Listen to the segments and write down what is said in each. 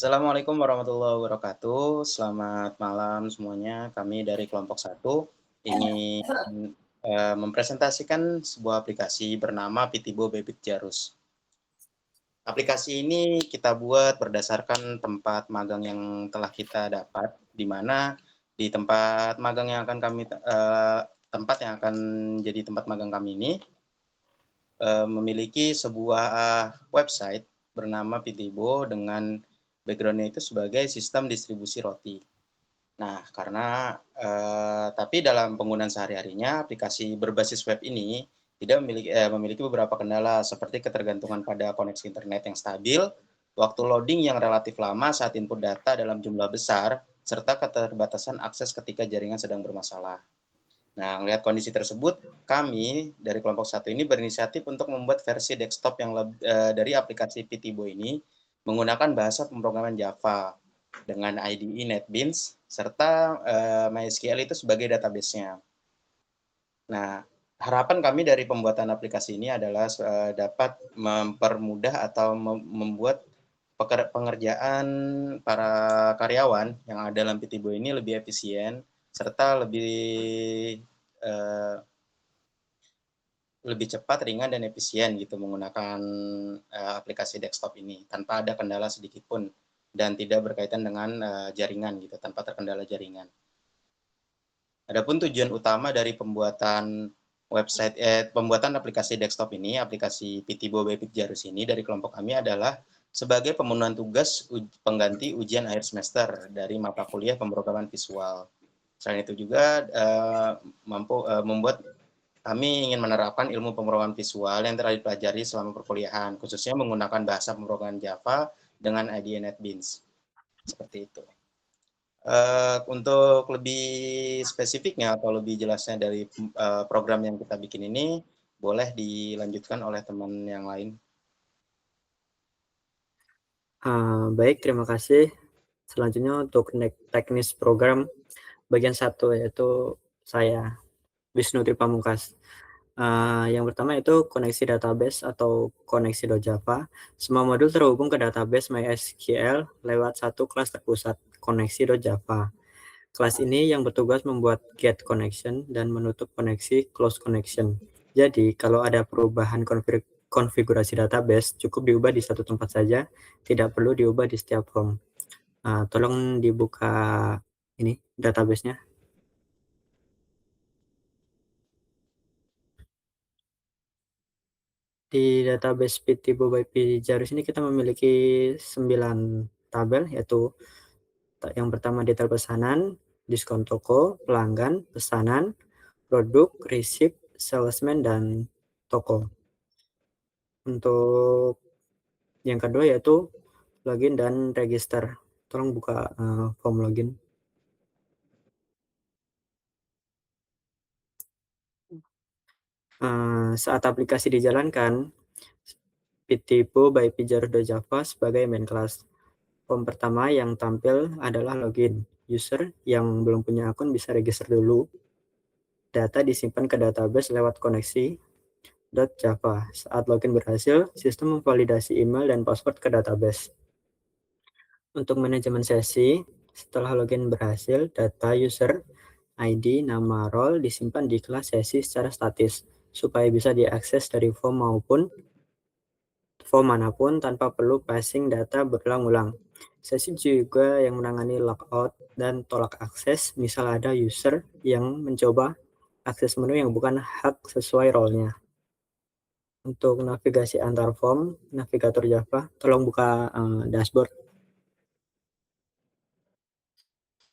Assalamualaikum warahmatullahi wabarakatuh. Selamat malam semuanya. Kami dari kelompok 1 ingin mempresentasikan sebuah aplikasi bernama Pitibo Bebit Jarus. Aplikasi ini kita buat berdasarkan tempat magang yang telah kita dapat, di mana di tempat magang yang akan kami tempat yang akan jadi tempat magang kami ini memiliki sebuah website bernama Pitibo dengan background-nya itu sebagai sistem distribusi roti. Nah, karena tapi dalam penggunaan sehari-harinya aplikasi berbasis web ini tidak memiliki beberapa kendala seperti ketergantungan pada koneksi internet yang stabil, waktu loading yang relatif lama saat input data dalam jumlah besar, serta keterbatasan akses ketika jaringan sedang bermasalah. Nah, melihat kondisi tersebut, kami dari kelompok 1 ini berinisiatif untuk membuat versi desktop yang dari aplikasi Pitibo ini menggunakan bahasa pemrograman Java dengan IDE NetBeans serta MySQL itu sebagai database-nya. Nah, harapan kami dari pembuatan aplikasi ini adalah dapat mempermudah atau membuat pengerjaan para karyawan yang ada dalam Pitibo ini lebih efisien serta lebih cepat, ringan, dan efisien gitu menggunakan aplikasi desktop ini tanpa ada kendala sedikit pun dan tidak berkaitan dengan jaringan gitu, tanpa terkendala jaringan. Adapun tujuan utama dari pembuatan pembuatan aplikasi desktop ini, aplikasi Pitibo Bebit Jarus ini dari kelompok kami adalah sebagai pemenuhan tugas pengganti ujian akhir semester dari mata kuliah pemrograman visual. Selain itu juga membuat kami ingin menerapkan ilmu pemrograman visual yang telah dipelajari selama perkuliahan, khususnya menggunakan bahasa pemrograman Java dengan IDE NetBeans. Seperti itu. Untuk lebih spesifiknya atau lebih jelasnya dari program yang kita bikin ini, boleh dilanjutkan oleh teman yang lain. Baik, terima kasih. Selanjutnya untuk teknis program bagian 1, yaitu saya, Wisnu Tripamungkas. Yang pertama itu koneksi database atau koneksi.java. Semua modul terhubung ke database MySQL lewat satu kelas terpusat, koneksi.java. Kelas ini yang bertugas membuat get connection dan menutup koneksi close connection. Jadi, kalau ada perubahan konfigurasi database, cukup diubah di satu tempat saja, tidak perlu diubah di setiap form. Tolong dibuka ini database-nya. Di database Pitibo by Jarus ini kita memiliki 9 tabel, yaitu yang pertama detail pesanan, diskon toko, pelanggan, pesanan, produk, receipt, salesman, dan toko. Untuk yang kedua yaitu login dan register. Tolong buka form login. Saat aplikasi dijalankan, Pitibo by Jarus.java sebagai main class. Form pertama yang tampil adalah login. User yang belum punya akun bisa register dulu. Data disimpan ke database lewat koneksi .java. Saat login berhasil, sistem memvalidasi email dan password ke database. Untuk manajemen sesi, setelah login berhasil, data user, ID, nama, role disimpan di kelas sesi secara statis, supaya bisa diakses dari form manapun tanpa perlu passing data berulang-ulang. Sesi juga yang menangani logout dan tolak akses, misal ada user yang mencoba akses menu yang bukan hak sesuai role-nya. Untuk navigasi antar form, navigator Java, tolong buka dashboard.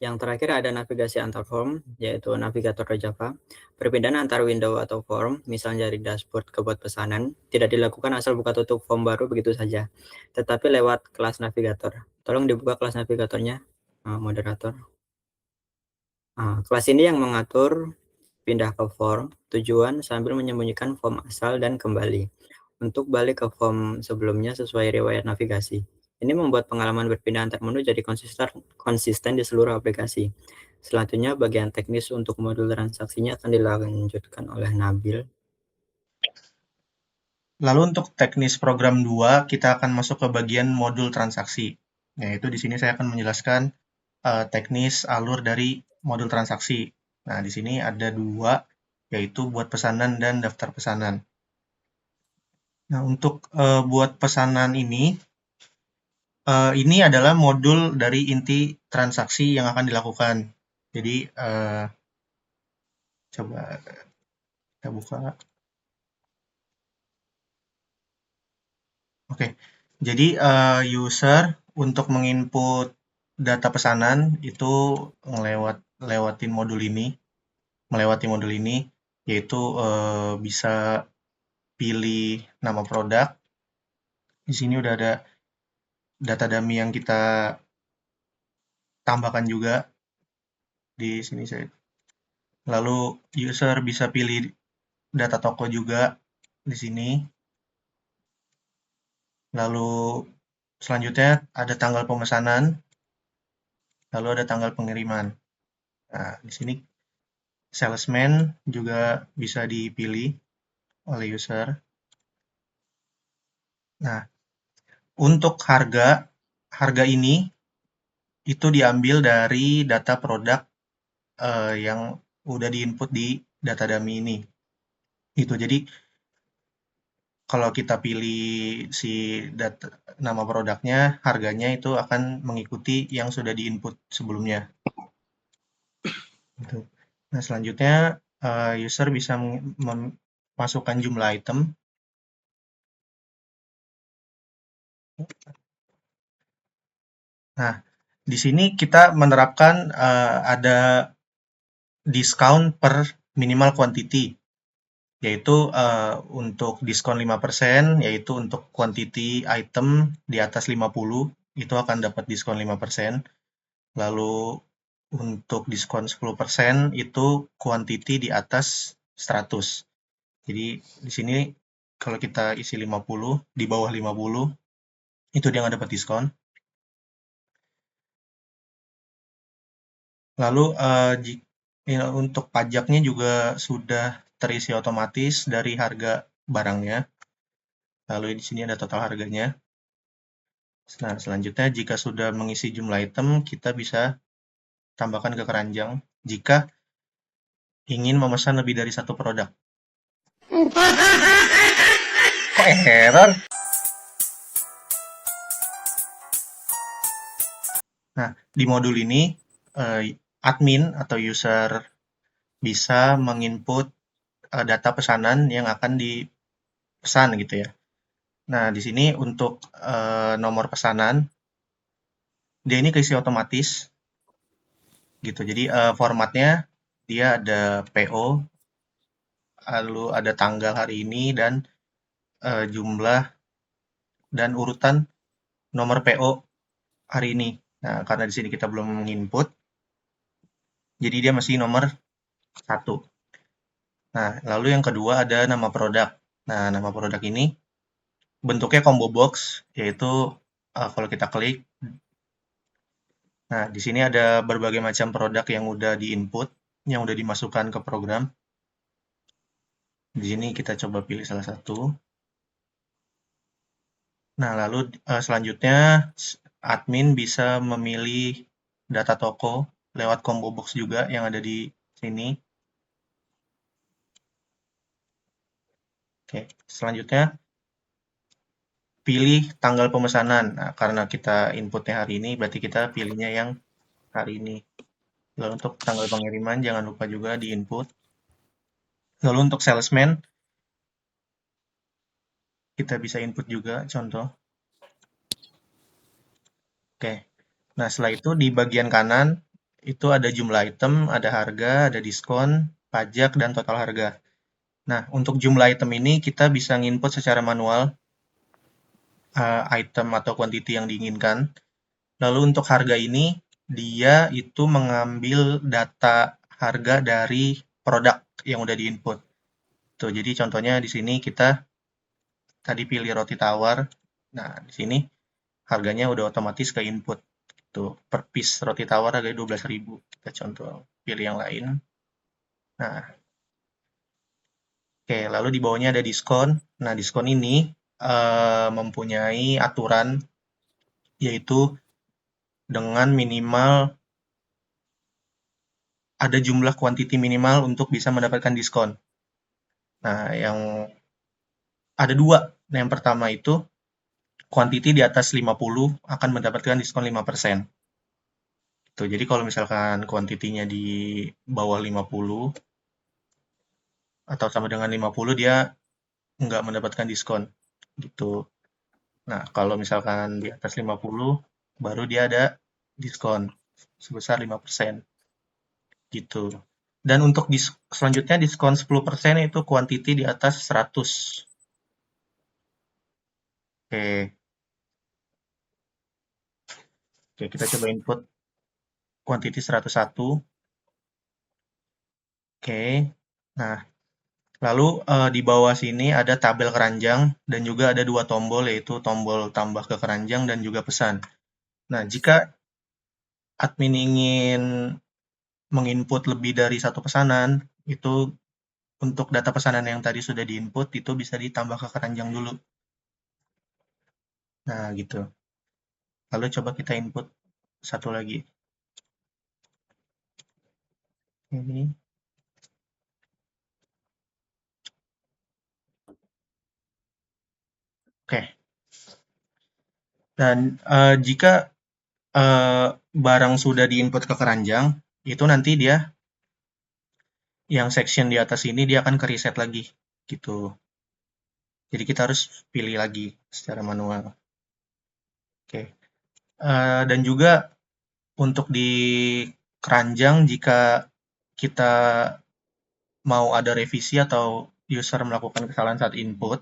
Yang terakhir ada navigasi antar form, yaitu navigator Java. Perpindahan antar window atau form, misalnya dari dashboard ke buat pesanan, tidak dilakukan asal buka tutup form baru begitu saja, tetapi lewat kelas navigator. Tolong dibuka kelas navigatornya, moderator. Kelas ini yang mengatur pindah ke form, tujuan sambil menyembunyikan form asal dan kembali, untuk balik ke form sebelumnya sesuai riwayat navigasi. Ini membuat pengalaman berpindah antar menu jadi konsisten di seluruh aplikasi. Selanjutnya, bagian teknis untuk modul transaksinya akan dilanjutkan oleh Nabil. Lalu untuk teknis program 2, kita akan masuk ke bagian modul transaksi. Yaitu di sini saya akan menjelaskan teknis alur dari modul transaksi. Nah, di sini ada dua, yaitu buat pesanan dan daftar pesanan. Nah, untuk buat pesanan ini adalah modul dari inti transaksi yang akan dilakukan. Jadi, coba kita buka. Oke, jadi user untuk menginput data pesanan itu lewatin modul ini, melewati modul ini, yaitu bisa pilih nama produk. Di sini udah ada data dummy yang kita tambahkan juga di sini saya. Lalu user bisa pilih data toko juga di sini. Lalu selanjutnya ada tanggal pemesanan, lalu ada tanggal pengiriman. Nah, di sini salesman juga bisa dipilih oleh user. Nah, untuk harga ini itu diambil dari data produk yang udah diinput di data dummy ini. Itu jadi kalau kita pilih si nama produknya, harganya itu akan mengikuti yang sudah diinput sebelumnya. Gitu. Nah, selanjutnya user bisa memasukkan jumlah item. Nah, di sini kita menerapkan ada diskon per minimal quantity, yaitu untuk diskon 5%, yaitu untuk quantity item di atas 50, itu akan dapat diskon 5%. Lalu untuk diskon 10% itu quantity di atas 100. Jadi di sini kalau kita isi 50, di bawah 50, itu dia nggak dapat diskon. Lalu untuk pajaknya juga sudah terisi otomatis dari harga barangnya. Lalu di sini ada total harganya. Nah, selanjutnya jika sudah mengisi jumlah item, kita bisa tambahkan ke keranjang jika ingin memesan lebih dari satu produk. Kok error? Nah, di modul ini admin atau user bisa menginput data pesanan yang akan dipesan gitu ya. Nah, di sini untuk nomor pesanan, dia ini keisi otomatis gitu. Jadi formatnya dia ada PO, lalu ada tanggal hari ini dan jumlah dan urutan nomor PO hari ini. Nah, karena di sini kita belum menginput, jadi dia masih nomor 1. Nah, lalu yang kedua ada nama produk. Nah, nama produk ini bentuknya combo box, yaitu kalau kita klik, nah di sini ada berbagai macam produk yang udah diinput, yang udah dimasukkan ke program. Di sini kita coba pilih salah satu. Nah, lalu selanjutnya admin bisa memilih data toko lewat combo box juga yang ada di sini. Oke, selanjutnya pilih tanggal pemesanan. Nah, karena kita inputnya hari ini, berarti kita pilihnya yang hari ini. Lalu untuk tanggal pengiriman, jangan lupa juga di input. Lalu untuk salesman, kita bisa input juga, contoh. Oke, nah setelah itu di bagian kanan, itu ada jumlah item, ada harga, ada diskon, pajak, dan total harga. Nah, untuk jumlah item ini kita bisa nginput secara manual item atau quantity yang diinginkan. Lalu untuk harga ini, dia itu mengambil data harga dari produk yang udah diinput. Tuh, jadi contohnya di sini kita tadi pilih roti tawar. Nah, di sini harganya udah otomatis ke input. Tuh, per piece roti tawar harganya 12.000. Kita contoh pilih yang lain. Nah, oke, lalu di bawahnya ada diskon. Nah, diskon ini mempunyai aturan, yaitu dengan minimal ada jumlah quantity minimal untuk bisa mendapatkan diskon. Nah, yang ada dua. Nah, yang pertama itu quantity di atas 50 akan mendapatkan diskon 5%. Tuh, jadi kalau misalkan kuantitinya di bawah 50 atau sama dengan 50 dia nggak mendapatkan diskon gitu. Nah, kalau misalkan di atas 50 baru dia ada diskon sebesar 5% gitu. Dan untuk selanjutnya diskon 10% itu kuantiti di atas 100. Oke. Oke, kita coba input kuantiti 101. Oke. Nah, lalu di bawah sini ada tabel keranjang dan juga ada dua tombol, yaitu tombol tambah ke keranjang dan juga pesan. Nah, jika admin ingin menginput lebih dari satu pesanan, itu untuk data pesanan yang tadi sudah diinput itu bisa ditambah ke keranjang dulu. Nah, gitu. Lalu coba kita input satu lagi. Ini. Oke. Dan jika barang sudah diinput ke keranjang, itu nanti dia yang section di atas ini dia akan ke reset lagi gitu. Jadi kita harus pilih lagi secara manual. Oke. Dan juga untuk di keranjang jika kita mau ada revisi atau user melakukan kesalahan saat input,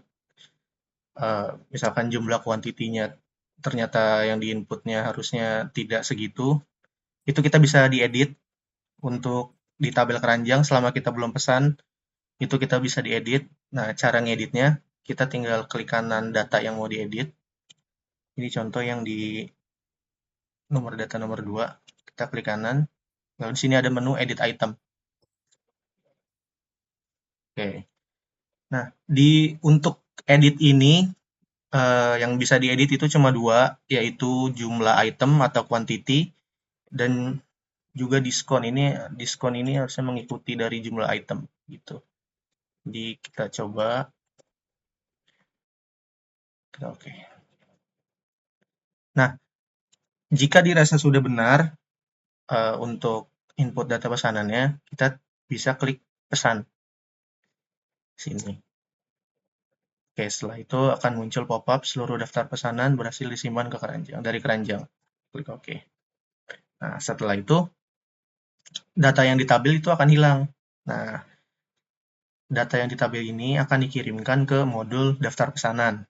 misalkan jumlah kuantitinya ternyata yang diinputnya harusnya tidak segitu, itu kita bisa diedit untuk di tabel keranjang selama kita belum pesan, itu kita bisa diedit. Nah, cara ngeditnya, kita tinggal klik kanan data yang mau diedit. Ini contoh yang di nomor data nomor 2, kita klik kanan, lalu di sini ada menu edit item. Oke. Nah, untuk edit ini, yang bisa diedit itu cuma dua, yaitu jumlah item atau quantity, dan juga diskon. Diskon ini harusnya mengikuti dari jumlah item, gitu. Jadi kita coba. Oke. Nah, jika dirasa sudah benar untuk input data pesanannya, kita bisa klik pesan sini. Oke, setelah itu akan muncul pop-up seluruh daftar pesanan berhasil disimpan ke dari keranjang. Klik OK. Nah, setelah itu data yang di tabel itu akan hilang. Nah, data yang di tabel ini akan dikirimkan ke modul daftar pesanan.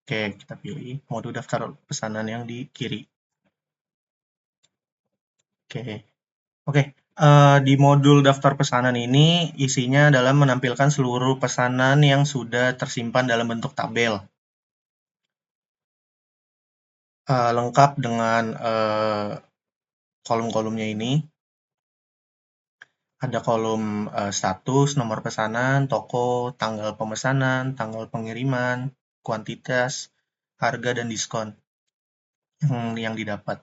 Oke, kita pilih modul daftar pesanan yang di kiri. Oke. Di modul daftar pesanan ini isinya adalah menampilkan seluruh pesanan yang sudah tersimpan dalam bentuk tabel. Lengkap dengan kolom-kolomnya ini. Ada kolom status, nomor pesanan, toko, tanggal pemesanan, tanggal pengiriman, kuantitas, harga, dan diskon yang didapat.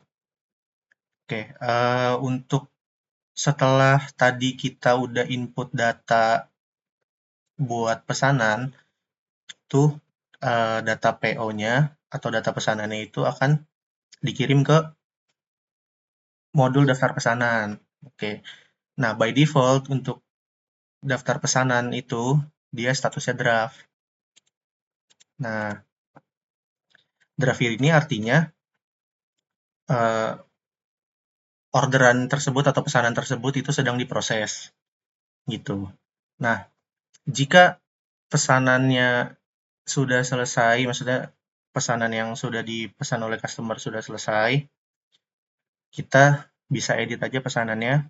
Oke, untuk setelah tadi kita udah input data buat pesanan, tuh data PO-nya atau data pesanannya itu akan dikirim ke modul daftar pesanan. Oke. Nah, by default untuk daftar pesanan itu dia statusnya draft. Nah, draft ini artinya orderan tersebut atau pesanan tersebut itu sedang diproses gitu. Nah, jika pesanannya sudah selesai, maksudnya pesanan yang sudah dipesan oleh customer sudah selesai, kita bisa edit aja pesanannya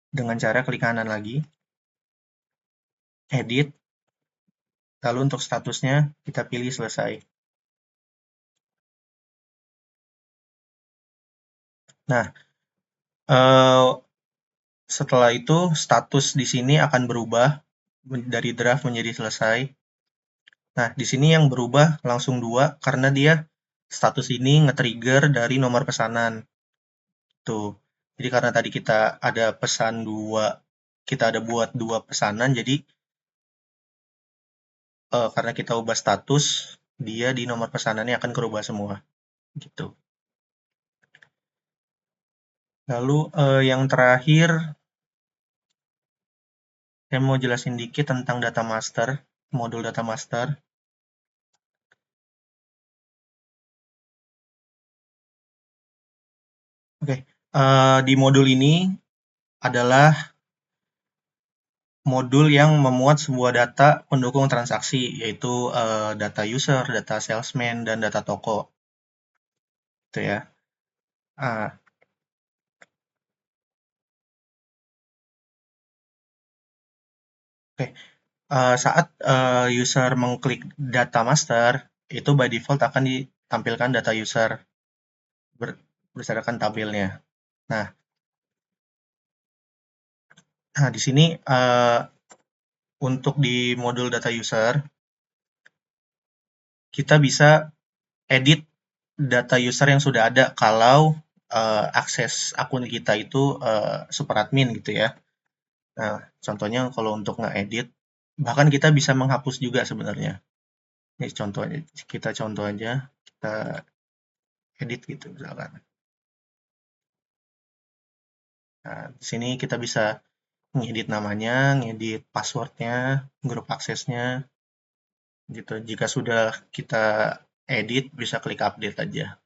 dengan cara klik kanan lagi, edit, lalu untuk statusnya kita pilih selesai. Nah, setelah itu status di sini akan berubah dari draft menjadi selesai. Nah, di sini yang berubah langsung 2 karena dia status ini nge-trigger dari nomor pesanan. Tuh. Jadi karena tadi kita ada buat 2 pesanan, jadi karena kita ubah status, dia di nomor pesanannya akan berubah semua, gitu. Lalu yang terakhir, saya mau jelasin dikit tentang data master, modul data master. Oke, di modul ini adalah modul yang memuat sebuah data pendukung transaksi, yaitu data user, data salesman, dan data toko. Gitu ya. Ah, oke, saat user mengklik data master, itu by default akan ditampilkan data user berdasarkan tabelnya. Nah, di sini untuk di modul data user, kita bisa edit data user yang sudah ada kalau akses akun kita itu super admin gitu ya. Nah, contohnya kalau untuk nge-edit, bahkan kita bisa menghapus juga sebenarnya. Ini contohnya, kita contoh aja, kita edit gitu misalkan. Nah, di sini kita bisa ngedit namanya, ngedit passwordnya, grup aksesnya, gitu. Jika sudah kita edit, bisa klik update aja.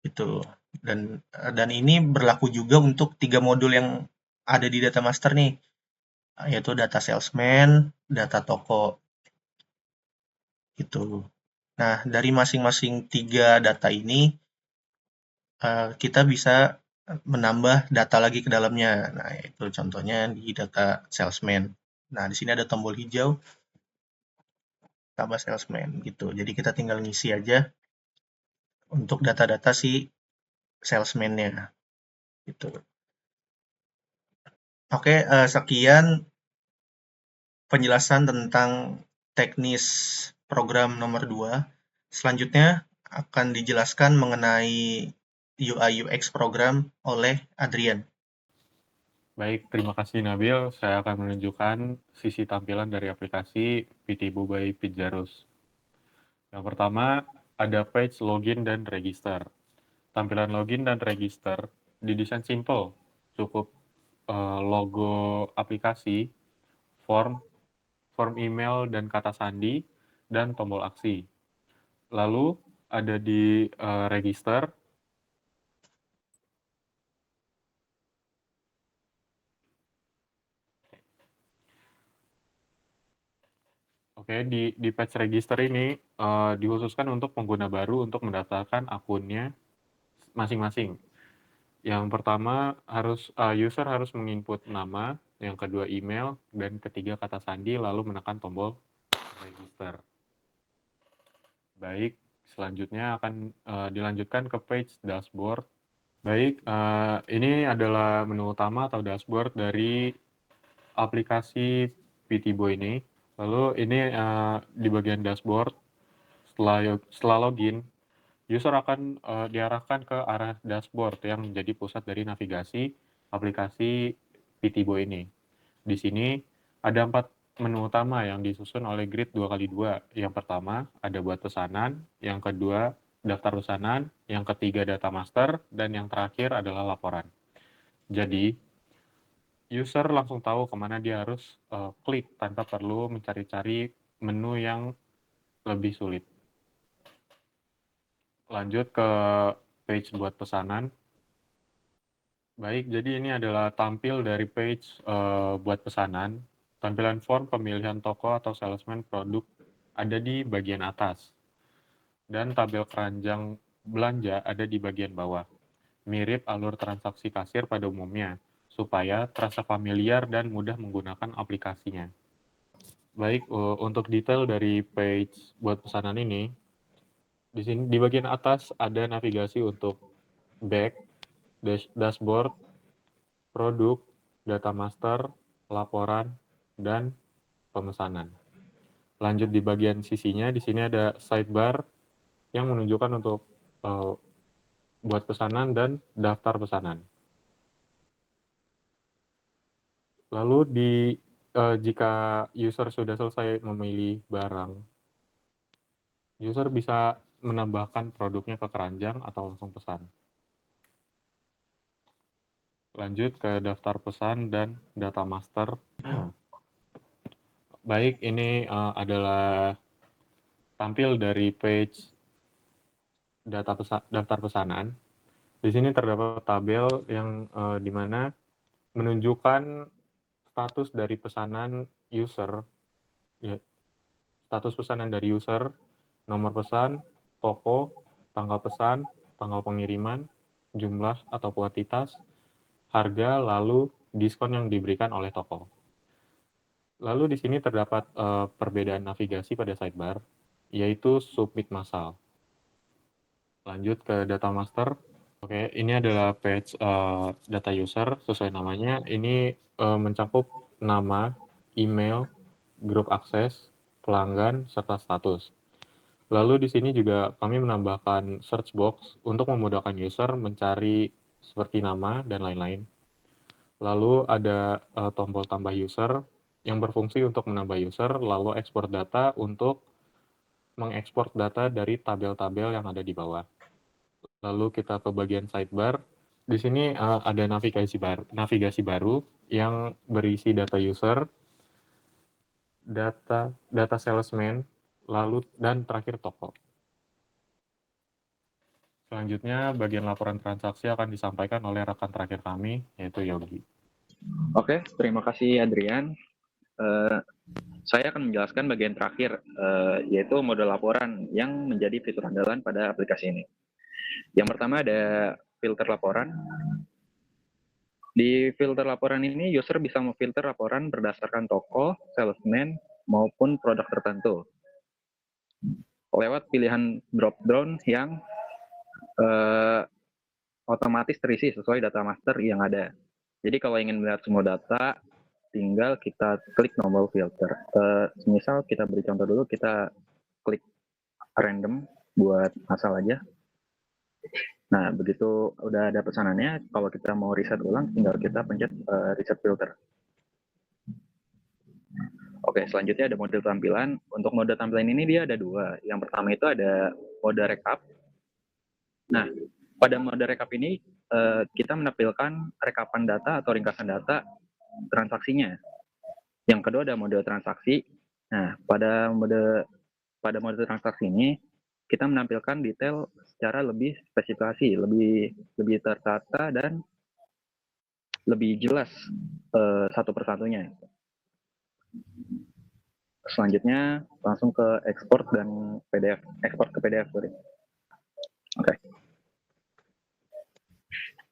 Gitu. Dan ini berlaku juga untuk 3 modul yang ada di data master nih, yaitu data salesman, data toko, gitu. Nah, dari masing-masing 3 data ini, kita bisa menambah data lagi ke dalamnya. Nah, itu contohnya di data salesman. Nah, di sini ada tombol hijau, tambah salesman, gitu. Jadi kita tinggal ngisi aja untuk data-data si salesman-nya, gitu. Oke, sekian penjelasan tentang teknis program nomor 2. Selanjutnya akan dijelaskan mengenai UI UX program oleh Adrian. Baik, terima kasih Nabil. Saya akan menunjukkan sisi tampilan dari aplikasi Pitibo by Pizarus. Yang pertama, ada page login dan register. Tampilan login dan register didesain simple, cukup logo aplikasi, form email dan kata sandi, dan tombol aksi. Lalu ada di register, oke, di page register ini dikhususkan untuk pengguna baru untuk mendaftarkan akunnya masing-masing. Yang pertama user harus menginput nama, yang kedua email, dan ketiga kata sandi, lalu menekan tombol register. Baik, selanjutnya akan dilanjutkan ke page dashboard. Baik, ini adalah menu utama atau dashboard dari aplikasi Pitibo ini. Lalu ini di bagian dashboard, setelah login, user akan diarahkan ke arah dashboard yang menjadi pusat dari navigasi aplikasi Pitibo ini. Di sini ada 4 menu utama yang disusun oleh grid 2x2. Yang pertama ada buat pesanan, yang kedua daftar pesanan, yang ketiga data master, dan yang terakhir adalah laporan. Jadi, user langsung tahu kemana dia harus klik tanpa perlu mencari-cari menu yang lebih sulit. Lanjut ke page buat pesanan. Baik, jadi ini adalah tampil dari page buat pesanan. Tampilan form pemilihan toko atau salesman produk ada di bagian atas. Dan tabel keranjang belanja ada di bagian bawah. Mirip alur transaksi kasir pada umumnya, supaya terasa familiar dan mudah menggunakan aplikasinya. Baik, untuk detail dari page buat pesanan ini, di sini di bagian atas ada navigasi untuk back, dashboard, produk, data master, laporan, dan pemesanan. Lanjut di bagian sisinya, di sini ada sidebar, yang menunjukkan untuk buat pesanan dan daftar pesanan. Lalu jika user sudah selesai memilih barang, user bisa menambahkan produknya ke keranjang atau langsung pesan. Lanjut ke daftar pesan dan data master. Baik, ini adalah tampil dari page daftar pesanan. Di sini terdapat tabel yang di mana menunjukkan status dari pesanan user, ya, status pesanan dari user, nomor pesan, toko, tanggal pesan, tanggal pengiriman, jumlah atau kuantitas, harga, lalu diskon yang diberikan oleh toko. Lalu di sini terdapat perbedaan navigasi pada sidebar, yaitu submit massal. Lanjut ke data master. Oke, ini adalah page data user sesuai namanya. Ini mencakup nama, email, grup akses, pelanggan, serta status. Lalu di sini juga kami menambahkan search box untuk memudahkan user mencari seperti nama dan lain-lain. Lalu ada tombol tambah user yang berfungsi untuk menambah user, lalu ekspor data untuk mengekspor data dari tabel-tabel yang ada di bawah. Lalu kita ke bagian sidebar. Di sini ada navigasi baru yang berisi data user, data salesman, lalu dan terakhir toko. Selanjutnya bagian laporan transaksi akan disampaikan oleh rekan terakhir kami, yaitu Yogi. Oke, terima kasih Adrian. Saya akan menjelaskan bagian terakhir, yaitu mode laporan yang menjadi fitur andalan pada aplikasi ini. Yang pertama ada filter laporan. Di filter laporan ini, user bisa memfilter laporan berdasarkan toko, salesman, maupun produk tertentu. Lewat pilihan drop-down yang otomatis terisi sesuai data master yang ada. Jadi kalau ingin melihat semua data, tinggal kita klik tombol filter. Misal kita beri contoh dulu, kita klik random buat asal aja. Nah, begitu udah ada pesanannya, kalau kita mau reset ulang, tinggal kita pencet reset filter. Oke, selanjutnya ada mode tampilan. Untuk mode tampilan ini dia ada dua. Yang pertama itu ada mode rekap. Nah, pada mode rekap ini kita menampilkan rekapan data atau ringkasan data transaksinya. Yang kedua ada mode transaksi. Nah, pada mode transaksi ini kita menampilkan detail secara lebih spesifikasi, lebih tertata dan lebih jelas satu persatunya. Selanjutnya langsung ke ekspor dan PDF, ekspor ke PDF, sorry.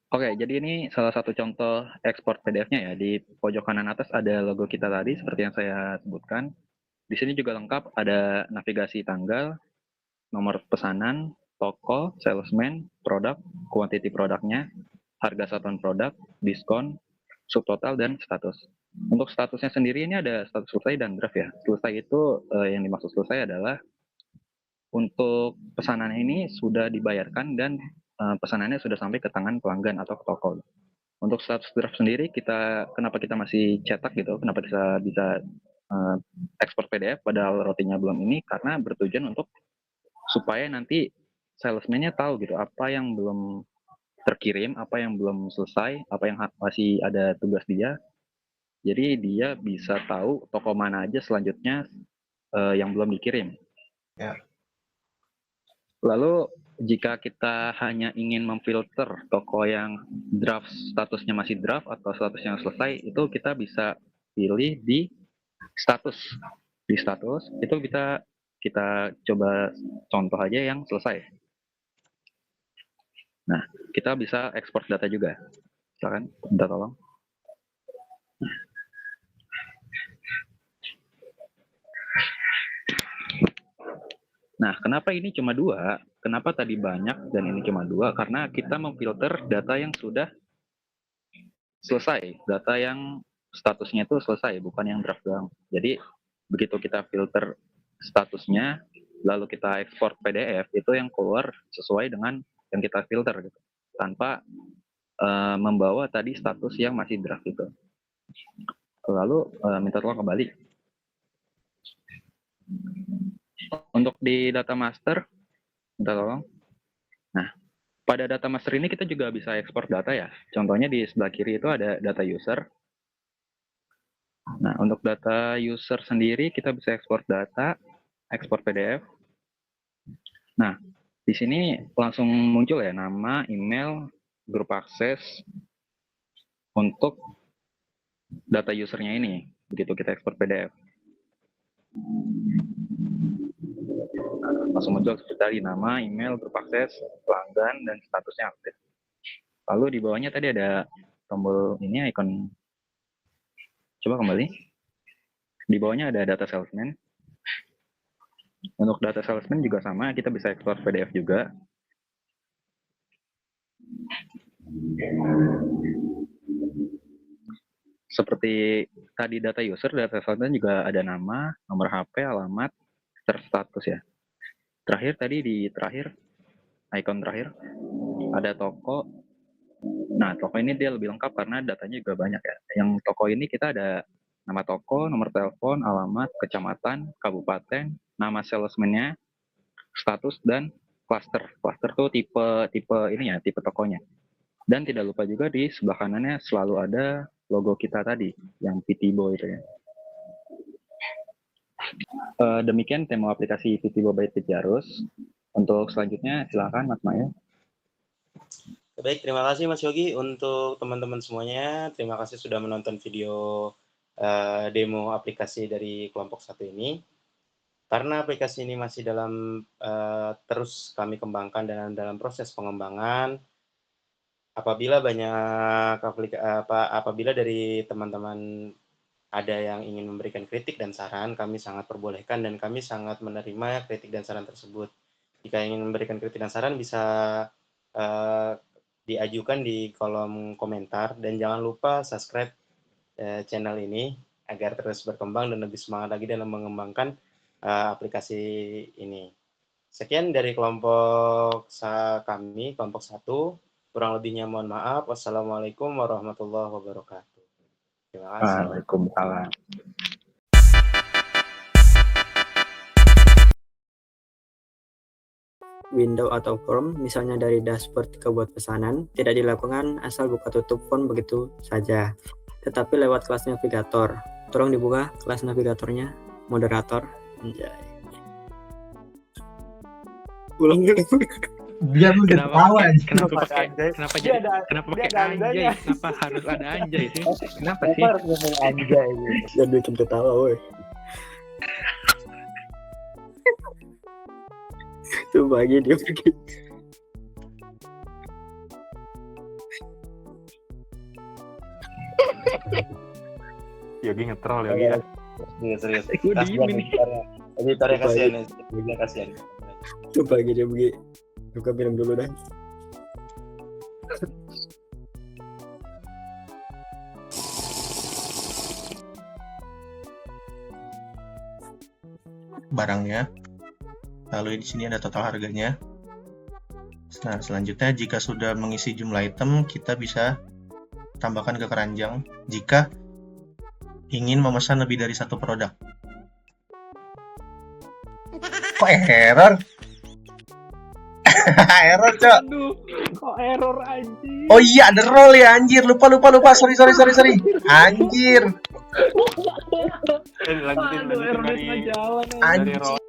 Oke, jadi ini salah satu contoh ekspor PDF-nya ya. Di pojok kanan atas ada logo kita tadi seperti yang saya sebutkan. Di sini juga lengkap ada navigasi tanggal, nomor pesanan, toko, salesman, produk, quantity produknya, harga satuan produk, diskon, subtotal, dan status. Untuk statusnya sendiri ini ada status selesai dan draft ya. Selesai itu yang dimaksud selesai adalah untuk pesanan ini sudah dibayarkan dan pesanannya sudah sampai ke tangan pelanggan atau ke toko. Untuk status draft sendiri, kenapa kita masih cetak gitu, kenapa kita bisa ekspor PDF padahal rotinya belum ini, karena bertujuan untuk supaya nanti salesman-nya tahu gitu apa yang belum terkirim, apa yang belum selesai, apa yang masih ada tugas dia. Jadi dia bisa tahu toko mana aja selanjutnya yang belum dikirim. Ya. Lalu jika kita hanya ingin memfilter toko yang draft, statusnya masih draft atau statusnya selesai, itu kita bisa pilih di status. Di status itu kita coba contoh aja yang selesai. Nah, kita bisa ekspor data juga. Silakan, minta tolong. Nah, kenapa ini cuma 2? Kenapa tadi banyak dan ini cuma 2? Karena kita memfilter data yang sudah selesai, data yang statusnya itu selesai, bukan yang draft doang. Jadi begitu kita filter statusnya, lalu kita ekspor PDF, itu yang keluar sesuai dengan yang kita filter gitu, tanpa membawa tadi status yang masih draft itu. Lalu minta tolong kembali. Untuk di data master, minta tolong. Nah, pada data master ini kita juga bisa ekspor data ya. Contohnya di sebelah kiri itu ada data user. Nah, untuk data user sendiri kita bisa ekspor data, ekspor PDF. Nah, di sini langsung muncul ya nama, email, grup akses untuk data usernya ini. Begitu kita ekspor PDF. Langsung muncul seperti tadi nama, email, grup akses, pelanggan, dan statusnya aktif. Lalu di bawahnya tadi ada tombol ini, ikon. Coba kembali. Di bawahnya ada data salesman. Untuk data salesman juga sama, kita bisa ekspor PDF juga. Seperti tadi data user, data salesman juga ada nama, nomor HP, alamat, serta status ya. Terakhir tadi di terakhir, ikon terakhir, ada toko. Nah, toko ini dia lebih lengkap karena datanya juga banyak ya. Yang toko ini kita ada nama toko, nomor telepon, alamat, kecamatan, kabupaten, nama salesman-nya, status, dan cluster. Cluster tuh tipe ini ya, tipe tokonya. Dan tidak lupa juga di sebelah kanannya selalu ada logo kita tadi, yang Pitibo itu ya. Demikian demo aplikasi Pitibo by Pitiarus. Untuk selanjutnya silakan Mas Maya. Baik, terima kasih Mas Yogi. Untuk teman-teman semuanya, terima kasih sudah menonton video demo aplikasi dari kelompok 1 ini. Karena aplikasi ini masih dalam terus kami kembangkan dan dalam proses pengembangan, apabila dari teman-teman ada yang ingin memberikan kritik dan saran, kami sangat perbolehkan dan kami sangat menerima kritik dan saran tersebut. Jika ingin memberikan kritik dan saran bisa diajukan di kolom komentar, dan jangan lupa subscribe channel ini agar terus berkembang dan lebih semangat lagi dalam mengembangkan aplikasi ini. Sekian dari kelompok kami, kelompok 1. Kurang lebihnya mohon maaf. Wassalamualaikum warahmatullahi wabarakatuh. Terima kasih. Waalaikumsalam. Window atau form, misalnya dari dashboard ke buat pesanan, tidak dilakukan asal buka tutup form begitu saja, tetapi lewat kelas navigator. Tolong dibuka kelas navigatornya, moderator. Anjay. Ulang dulu. Biar lu udah ketawa. Kenapa pakai anjay? Kenapa harus ada anjay sih? Kenapa sih? Harus ngomong anjay gitu. Dan bikin ketawa, woi. Tuh bagi dia pergi. Yogi nge-troll Yogi ya. Serius. Gue diem ini. Editornya kasihan. Kasihan. Tuh bagi dia pergi. Buka minum dulu dah. Barangnya. Lalu di sini ada total harganya. Nah, selanjutnya jika sudah mengisi jumlah item, kita bisa tambahkan ke keranjang jika ingin memesan lebih dari satu produk. Kok error? Error, Cok. Aduh, kok error anjing. Oh iya, ada roll ya, anjir. Lupa. Sorry. Anjir. Lanjutin Aduh, error dari jalan. dari roll.